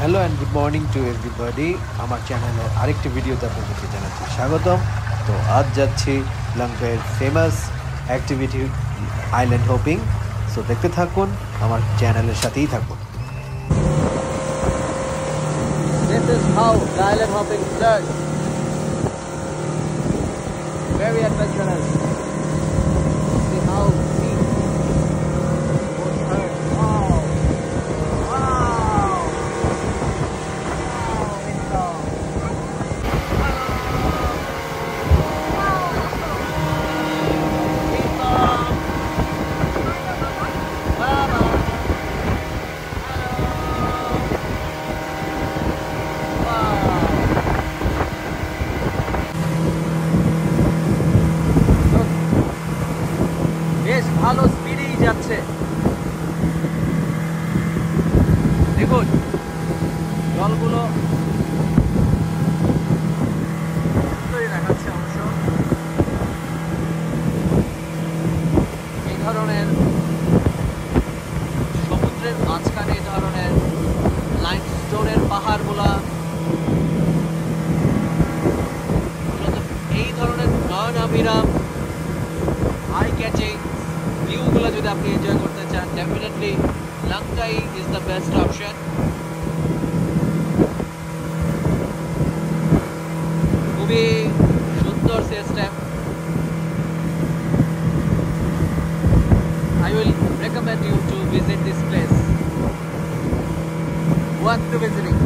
Hello and good morning to everybody. আমার চ্যানেলের আরেকটি ভিডিওতে আপনাদেরকে জানাচ্ছি স্বাগতম। তো আজ যাচ্ছি লঙ্কার famous activity island hoping. So দেখতে থাকুন, আমার চ্যানেলের সাথেই থাকুন। This is how the island hopping starts. Very adventurous. See how deep both hurt. Wow! Wow! বেশ ভালো স্পিডেই যাচ্ছে, দেখুন জলগুলো সুন্দরই দেখাচ্ছে অবশ্য। এই ধরনের সমুদ্রের মাঝখানে এই ধরনের লাইমস্টোনের পাহাড়গুলা, এই ধরনের নয়নাভিরাম আই ক্যাচিং ভিউগুলো যদি আপনি এনজয় করতে চান, definitely Langkawi is the best option. খুবই সুন্দর system. I will recommend you to visit this place. Worth to visiting.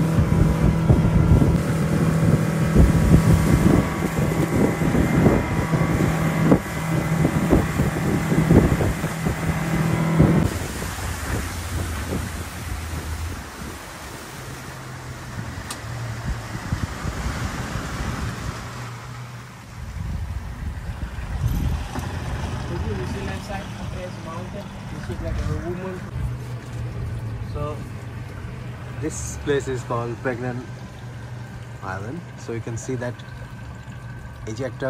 So this place is called Pregnant Island. So you can see that এই যে একটা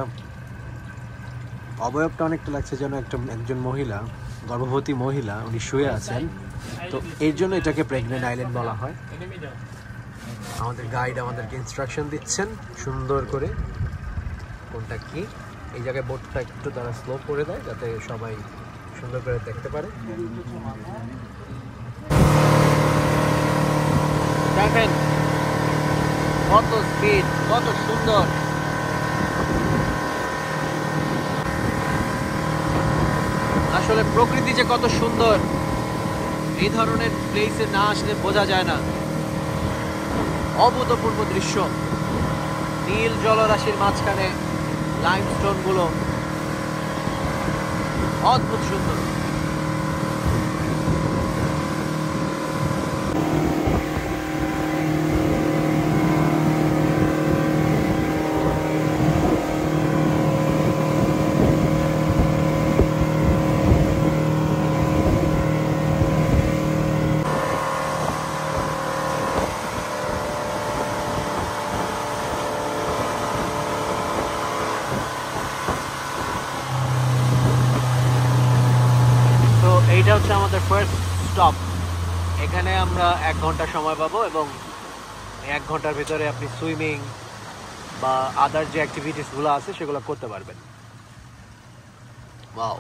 অবয়বটা অনেকটা লাগছে যেন একজন মহিলা, গর্ভবতী মহিলা, উনি শুয়ে আছেন। তো এর জন্য এটাকে প্রেগনেন্ট আইল্যান্ড বলা হয়। আমাদের গাইড আমাদেরকে ইনস্ট্রাকশন দিচ্ছেন সুন্দর করে কোনটা কি। এই জায়গায় বোটটা একটু তারা স্লো করে দেয় যাতে সবাই সুন্দর করে দেখতে পারে। দেখেন কত স্পিড, কত সুন্দর। আসলে প্রকৃতি যে কত সুন্দর, এই ধরনের প্লেসে না আসলে বোঝা যায় না। অভূতপূর্ব দৃশ্য, নীল জলরাশির মাঝখানে লাইমস্টোন গুলো, অদ্ভুত সুন্দর। এইটা হচ্ছে আমাদের ফার্স্ট স্টপ। এখানে আমরা 1 ঘন্টা সময় পাবো এবং 1 ঘন্টার ভিতরে আপনি সুইমিং বা আদার যে অ্যাক্টিভিটিসগুলো আছে সেগুলো করতে পারবেন। Wow,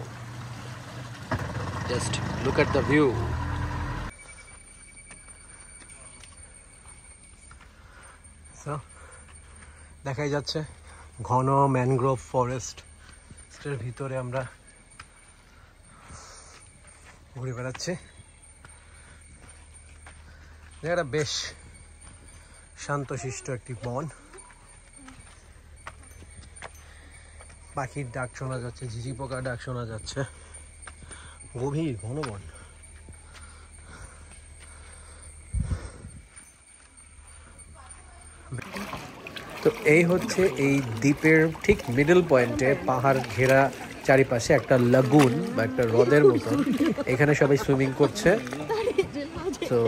just look at the view. So দেখাই যাচ্ছে ঘন ম্যানগ্রোভ ফরেস্টের ভিতরে আমরা ঘুরে বেড়াচ্ছে। জায়গাটা বেশ শান্তশিষ্ট একটি বন। পাখির ডাক শোনা যাচ্ছে, ঝিঝি পোকার ডাক শোনা যাচ্ছে। গভীর ঘন বন। তো এই হচ্ছে এই দ্বীপের ঠিক মিডল পয়েন্টে পাহাড় ঘেরা চারিপাশে একটা লাগুন বা একটা হ্রদের মতন। এখানে সবাই সুইমিং করছে। তো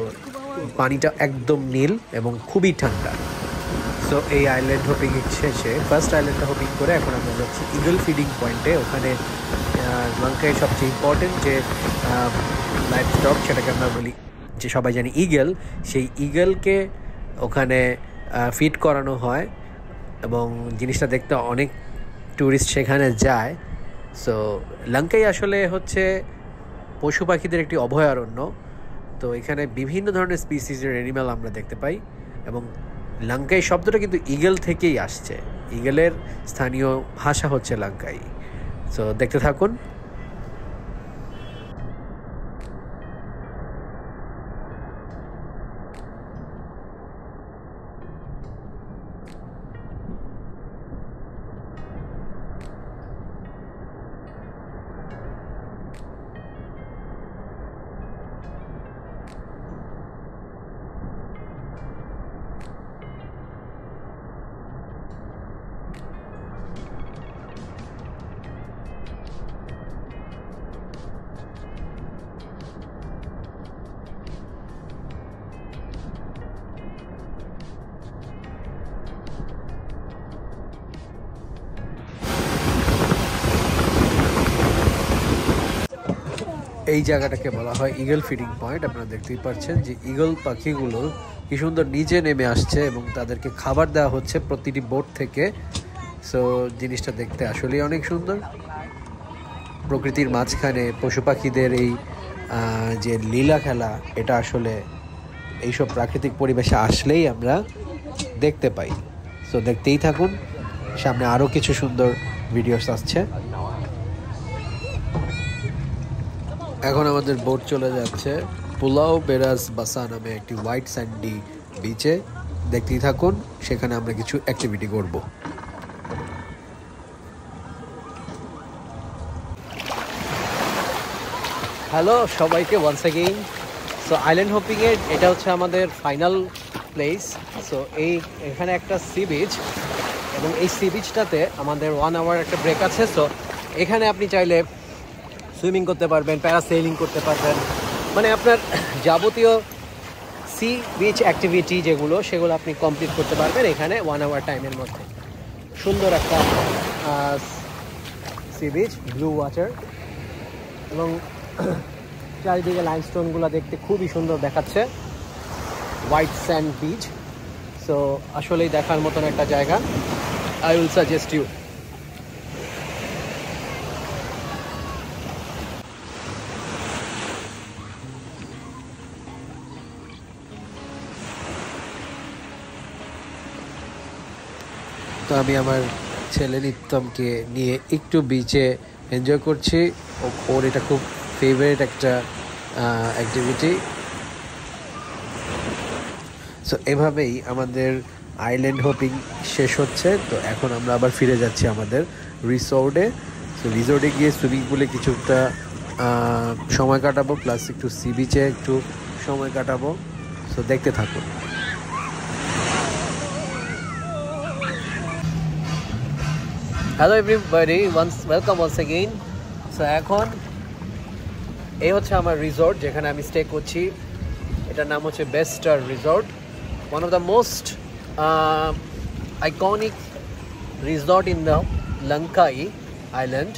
পানিটা একদম নীল এবং খুবই ঠান্ডা। সো এই আইল্যান্ড হোপিং শেষে ফার্স্ট আইল্যান্ডটা হোপিং করে এখন আমরা যাচ্ছি ইগল ফিডিং পয়েন্টে। ওখানে লঙ্কায় সবচেয়ে ইম্পর্টেন্ট যে লাইভ স্টক, সেটাকে আমরা বলি যে সবাই জানি ইগল, সেই ইগলকে ওখানে ফিট করানো হয় এবং জিনিসটা দেখতে অনেক ট্যুরিস্ট সেখানে যায়। সো লঙ্কাই আসলে হচ্ছে পশু পাখিদের একটি অভয়ারণ্য। তো এখানে বিভিন্ন ধরনের স্পিসিসের অ্যানিম্যাল আমরা দেখতে পাই এবং লঙ্কাই শব্দটা কিন্তু ইগল থেকেই আসছে। ইগলের স্থানীয় ভাষা হচ্ছে লঙ্কাই। সো দেখতে থাকুন। এই জায়গাটাকে বলা হয় ইগল ফিডিং পয়েন্ট। আপনারা দেখতেই পাচ্ছেন যে ইগল পাখিগুলো কি সুন্দর নিচে নেমে আসছে এবং তাদেরকে খাবার দেওয়া হচ্ছে প্রতিটি বোট থেকে। সো জিনিসটা দেখতে আসলেই অনেক সুন্দর। প্রকৃতির মাঝখানে পশু পাখিদের এই যে লীলা খেলা, এটা আসলে এইসব প্রাকৃতিক পরিবেশে আসলেই আমরা দেখতে পাই। সো দেখতেই থাকুন, সামনে আরও কিছু সুন্দর ভিডিওস আসছে। এখন আমাদের বোট চলে যাচ্ছে পুলাও বেরাজ বাসা নামে একটি হোয়াইট স্যান্ডি বিচে। দেখতেই থাকুন, সেখানে আমরা কিছু অ্যাক্টিভিটি করব। হ্যালো সবাইকে ওয়ান্স অ্যাগেইন। সো আইল্যান্ড হপিংয়ের এটা হচ্ছে আমাদের ফাইনাল প্লেস। সো এখানে একটা সি বিচ এবং এই সি বিচটাতে আমাদের 1 আওয়ার একটা ব্রেক আছে। সো এখানে আপনি চাইলে সুইমিং করতে পারবেন, প্যারাসেলিং করতে পারবেন, মানে আপনার যাবতীয় সি বিচ অ্যাক্টিভিটি যেগুলো সেগুলো আপনি কমপ্লিট করতে পারবেন এখানে 1 আওয়ার টাইমের মধ্যে। সুন্দর একটা সি বিচ, ব্লু ওয়াটার এবং চারিদিকে লাইমস্টোনগুলো দেখতে খুবই সুন্দর দেখাচ্ছে, হোয়াইট স্যান্ড বিচ। সো আসলেই দেখার মতন একটা জায়গা। I will suggest you. তো আমি আমার ছেলে নিত্যমকে নিয়ে একটু বিচে এনজয় করছি। ওর এটা খুব ফেভারিট একটা অ্যাক্টিভিটি। সো এভাবেই আমাদের আইল্যান্ড হপিং শেষ হচ্ছে। তো এখন আমরা আবার ফিরে যাচ্ছি আমাদের রিসোর্টে। সো রিসোর্টে গিয়ে সুইমিং পুলে কিছুটা সময় কাটাবো, প্লাস একটু সি বিচে একটু সময় কাটাবো। সো দেখতে থাকুন। Hello everybody, welcome once again. So এখন এই হচ্ছে আমার রিসর্ট যেখানে আমি স্টে করছি। এটার নাম হচ্ছে best star resort, one of the most iconic resort in the Langkawi island.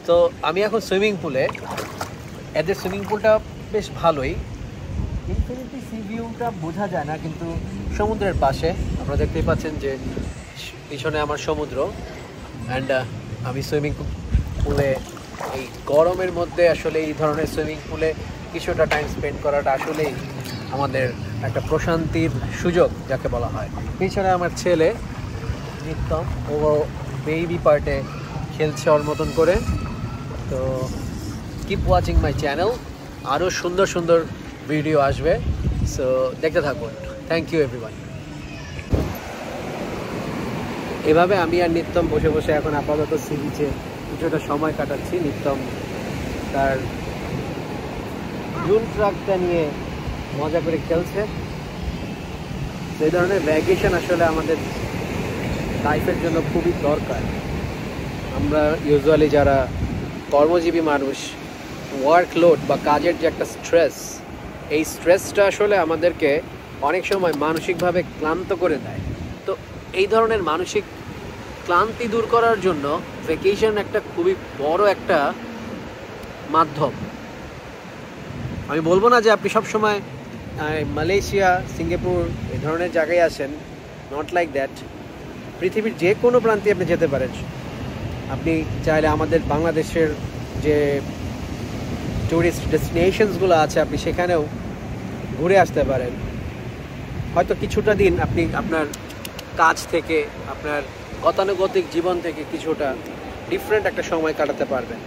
তো আমি এখন সুইমিং পুলে। এদের সুইমিং পুলটা বেশ ভালোই, ইনফিনিটি সি ভিউটা বোঝা যায় না, কিন্তু সমুদ্রের পাশে আপনারা দেখতেই পাচ্ছেন যে পিছনে আমার সমুদ্র। অ্যান্ড আমি সুইমিং পুলে এই গরমের মধ্যে আসলে এই ধরনের সুইমিং পুলে কিছুটা টাইম স্পেন্ড করাটা আসলেই আমাদের একটা প্রশান্তির সুযোগ যাকে বলা হয়। পিছনে আমার ছেলে নিত্যম, ও বেবি পার্টে খেলছে ওর মতন করে। তো কিপ ওয়াচিং মাই চ্যানেল, আরও সুন্দর সুন্দর ভিডিও আসবে। সো দেখতে থাকুন। Thank you everyone. এভাবে আমি আর নিত্যম বসে বসে এখন আপাতত সি বিচে কিছুটা সময় কাটাচ্ছি। নিত্যম তার জুন ট্রাকটা নিয়ে মজা করে খেলছে। সেই ধরনের ভ্যাকেশন আসলে আমাদের লাইফের জন্য খুবই দরকার। আমরা ইউজুয়ালি যারা কর্মজীবী মানুষ, ওয়ার্কলোড বা কাজের যে একটা স্ট্রেস, এই স্ট্রেসটা আসলে আমাদেরকে অনেক সময় মানসিকভাবে ক্লান্ত করে দেয়। তো এই ধরনের মানসিক ক্লান্তি দূর করার জন্য ভ্যাকেশন একটা খুবই বড় একটা মাধ্যম। আমি বলবো না যে আপনি সবসময় মালয়েশিয়া, সিঙ্গাপুর এই ধরনের জায়গায় আসেন, নট লাইক দ্যাট, পৃথিবীর যে কোনো প্রান্তে আপনি যেতে পারেন। আপনি চাইলে আমাদের বাংলাদেশের যে ট্যুরিস্ট ডেস্টিনেশনসগুলো আছে আপনি সেখানেও ঘুরে আসতে পারেন। হয়তো কিছুটা দিন আপনি আপনার কাজ থেকে, আপনার গতানুগতিক জীবন থেকে কিছুটা ডিফারেন্ট একটা সময় কাটাতে পারবেন।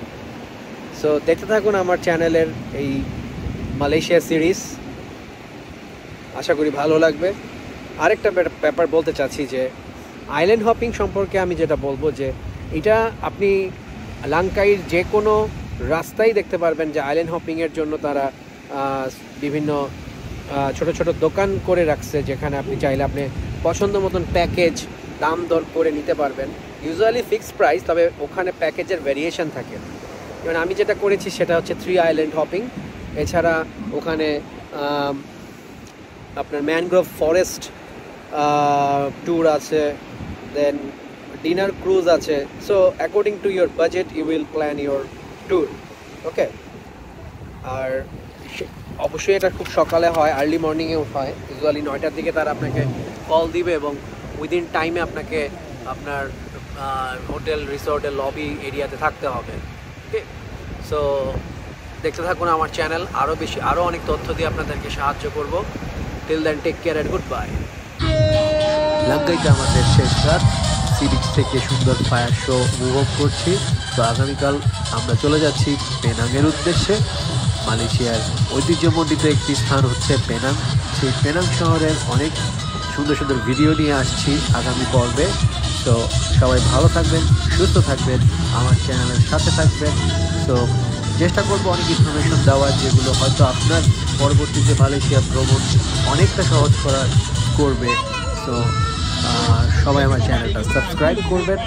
সো দেখতে থাকুন আমার চ্যানেলের এই মালয়েশিয়া সিরিজ, আশা করি ভালো লাগবে। আরেকটা ব্যাপার বলতে চাচ্ছি যে আইল্যান্ড হপিং সম্পর্কে আমি যেটা বলবো যে এটা আপনি লাংকাইয়ের যে কোনো রাস্তায় দেখতে পারবেন যে আইল্যান্ড হপিংয়ের জন্য তারা বিভিন্ন ছোট ছোট দোকান করে রাখছে, যেখানে আপনি চাইলে আপনি পছন্দ মতন প্যাকেজ দাম দর করে নিতে পারবেন। ইউজুয়ালি ফিক্সড প্রাইস, তবে ওখানে প্যাকেজের ভ্যারিয়েশন থাকে। যেমন আমি যেটা করেছি সেটা হচ্ছে 3 আইল্যান্ড হপিং। এছাড়া ওখানে আপনার ম্যানগ্রোভ ফরেস্ট ট্যুর আছে, দেন ডিনার ক্রুজ আছে। So according to your budget you will plan your tour, okay. আর অবশ্যই এটা খুব সকালে হয়, আর্লি মর্নিংয়েও হয়। ইউজুয়ালি 9টার দিকে তারা আপনাকে কল দিবে এবং উইদিন টাইমে আপনাকে আপনার হোটেল রিসোর্টের লবি এরিয়াতে থাকতে হবে, ওকে। সো দেখতে থাকুন আমার চ্যানেল, আরও অনেক তথ্য দিয়ে আপনাদেরকে সাহায্য করব। Till then take care and good bye. লাঙ্কাইতে আমাদের শেষ রাত, সি বিচ থেকে সুন্দর ফায়ার শো উপভোগ করছি। তো আগামীকাল আমরা চলে যাচ্ছি পেনাংয়ের উদ্দেশ্যে। মালয়েশিয়ার ঐতিহ্যমণ্ডিত একটি স্থান হচ্ছে পেনাং। সেই পেনাং শহরের অনেক সুন্দর সুন্দর ভিডিও নিয়ে আসছি আগামী পর্বে। তো সবাই ভালো থাকবেন, সুস্থ থাকবেন, আমার চ্যানেলের সাথে থাকবেন। তো চেষ্টা করবো অনেক ইনফরমেশন দেওয়ার, যেগুলো হয়তো আপনার পরবর্তীতে মালয়েশিয়া ভ্রমণ অনেকটা সহজ করবে। তো সবাই আমার চ্যানেলটা সাবস্ক্রাইব করবেন